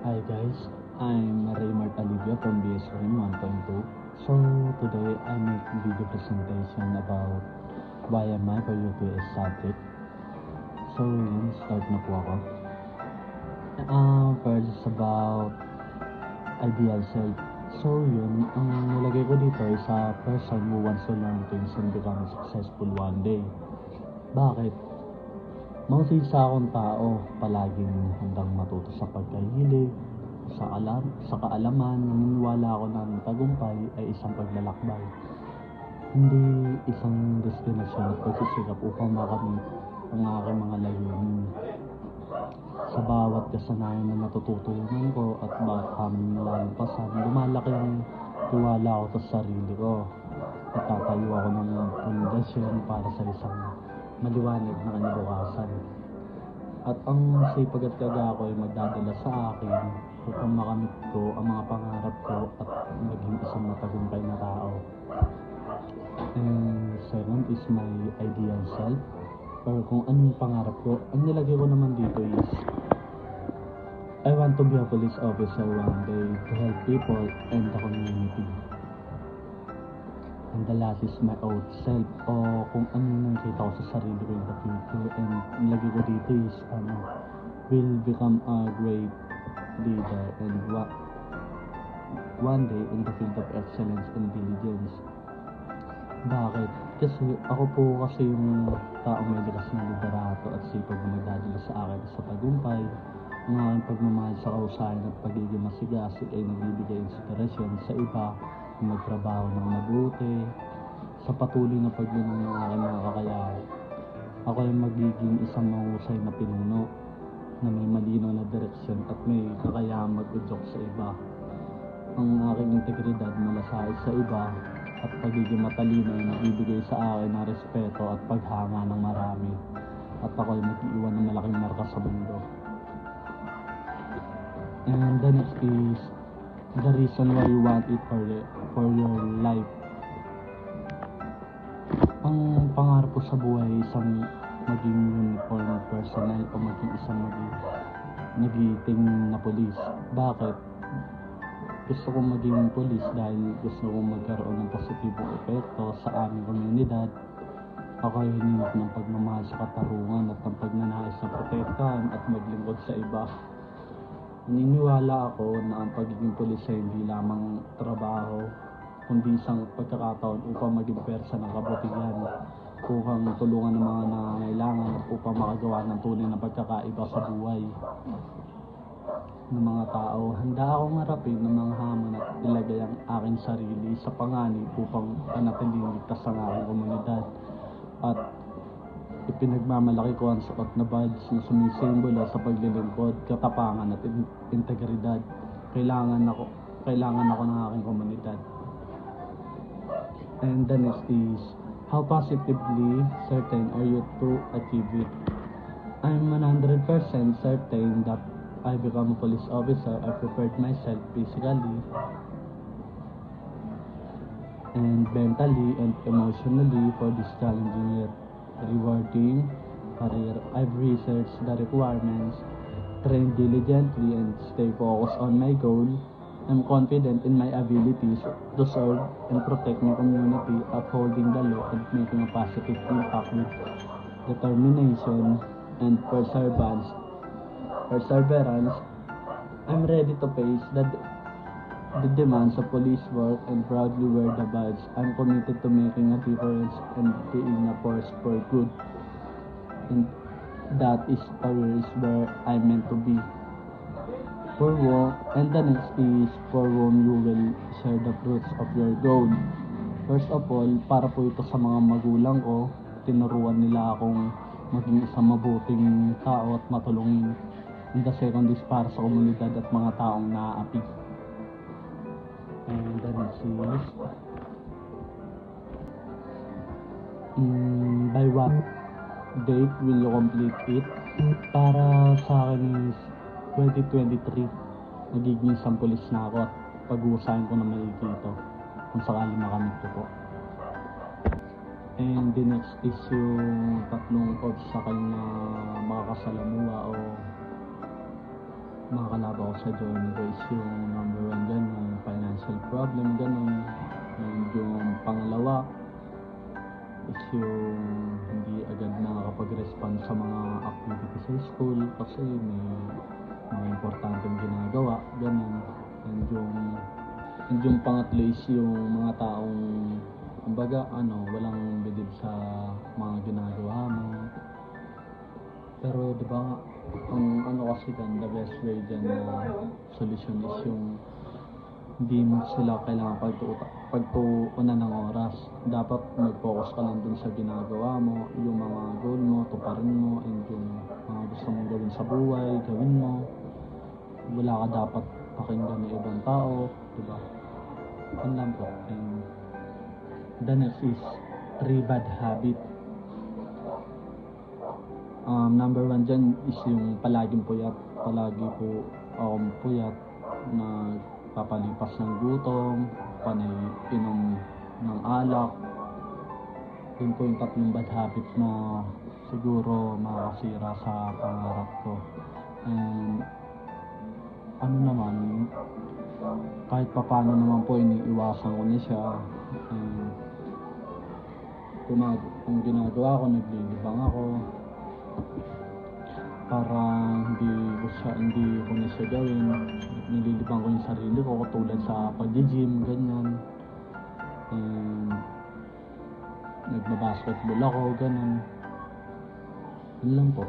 Hi guys, I'm Raymart Alivia from BSRM 1.2. So today I make video presentation about why am I for UPS subject. So yun, start na po ako. First about ideal self. So yun, ang nilagay ko dito ay sa person who wants to learn things and become successful one day. Bakit? Mausisa akong tao, palaging handang matuto sa pagkahilig, sa kaalaman, naniniwala ako na ang tagumpay ay isang paglalakbay, hindi isang destinasyon at pagsisikap upang makamit ang aking mga layunin. Sa bawat kasanayan na natututunan ko at aming lalampasan, lumalaki ang tiwala ko sa sarili ko. Natatayo ako ng pundasyon para sa isang maliwanag na kinabukasan. At ang sipag at tiyaga ko ay magdadala sa akin upang makamit ko ang mga pangarap ko at maging isang matagumpay na tao. And second is my ideal self, or kung ano yung pangarap ko. Ang nilagay ko naman dito is I want to be a police officer one day to help people and the community. And the last is my old self, o kung ano yung nakita ko sa sarili ko in the future. And nilagay ko dito is will become a great leader and one day in the field of excellence and diligence. Bakit? Kasi ako yung taong may likas na liderato at sipag na nagdadala sa akin sa tagumpay. Ang aking pagmamahal sa kahusayan at pagiging masigasig ay nagbibigay inspirasyon sa iba na magtrabaho ng mabuti. Sa patuloy na paglinang ng aking mga kakayahan, ako ay magiging isang mahusay na pinuno na may malinaw na direksyon at may kakayahang mag-udyok sa iba. Ang aking integridad, malasakit sa iba at pagiging matalino ay nagbibigay sa akin ng respeto at paghanga ng marami, at ako ay mag-iwan ng malaking marka sa mundo. And the next is the reason why you want it for your life. Ang pangarap ko sa buhay ay isang maging uniform personnel o maging isang nagiting na pulis. Bakit? Gusto kong maging pulis dahil gusto kong magkaroon ng positibong epekto sa aming komunidad. Ako ay hinimok ng pagmamahal sa katarungan at ng pagnanais na protektahan at maglingkod sa iba. Naniniwala ako na ang pagiging pulis ay hindi lamang trabaho, kundi isang pagkakataon upang maging persa ng kabutihan, upang tulungan ng mga nangangailangan at upang makagawa ng tunay na pagkakaiba sa buhay ng mga tao. Handa akong harapin ng mga hamon at ilagay ang aking sarili sa panganib upang panatiling ligtas ang aking komunidad. At ipinagmamalaki ko ang suot na badge na sumisimbolo sa paglilingkod, katapangan at integridad. Kailangan ako ng aking komunidad. And the next is, how positively certain are you to achieve it? I'm 100% certain that I become a police officer. I prepared myself physically and mentally and emotionally for this challenging yet rewarding career. I've researched the requirements, trained diligently, and stay focused on my goal. I'm confident in my abilities to serve and protect my community, upholding the law and making a positive impact with determination and perseverance. I'm ready to face the demands of police work and proudly wear the badge. I'm committed to making a difference and being a force for good. And that is where I'm meant to be. And the next is for whom you will share the fruits of your goal. First of all, para po ito sa mga magulang ko. Tinuruan nila akong maging isang mabuting tao at matulungin. And the second is para sa komunidad at mga taong naaapi. And the next is by what date will you complete it? Para sa akin is 2023. Magiging isang pulis na ako at pag-uusahin ko na maigi ito kung sakali makamit ko po. And the next is yung tatlong obstacle na makakasalamuha o makakalaban ko sa journey ko is yung number one dyan, yung financial problem, ganun. And yung pangalawa is yung hindi agad nakakapag-respond sa mga activity sa school kasi may mga importanteng ginagawa, ganun. And yung pangatlo is yung mga taong kumbaga walang believe sa mga ginagawa mo. Pero di ba ang kasi dyan, the best way dyan na solution is yung hindi mo sila kailangan pagtuunan ng oras. Dapat mag-focus ka lang dun sa ginagawa mo, yung mga goal mo, tuparin mo, and yung mga gusto mong gawin sa buhay, gawin mo. Wala ka dapat pakinggan ng ibang tao, di ba? Yun lang po. And the next is 3 bad habit. Number one dyan is yung palaging puyat. Palagi po akong puyat na papalipas ng gutom, panay inom ng alak. Yun po yung 3 bad habit na siguro makakasira sa pangarap ko. And naman, kahit papano naman po iniiwasan ko na siya. And kung ginagawa ko, naglilibang ako para hindi ko na siya gawin. Nililibang ko yung sarili ko katulad sa pag-gym, ganyan. And nagbabasketball ako, ganun. Yun lang po.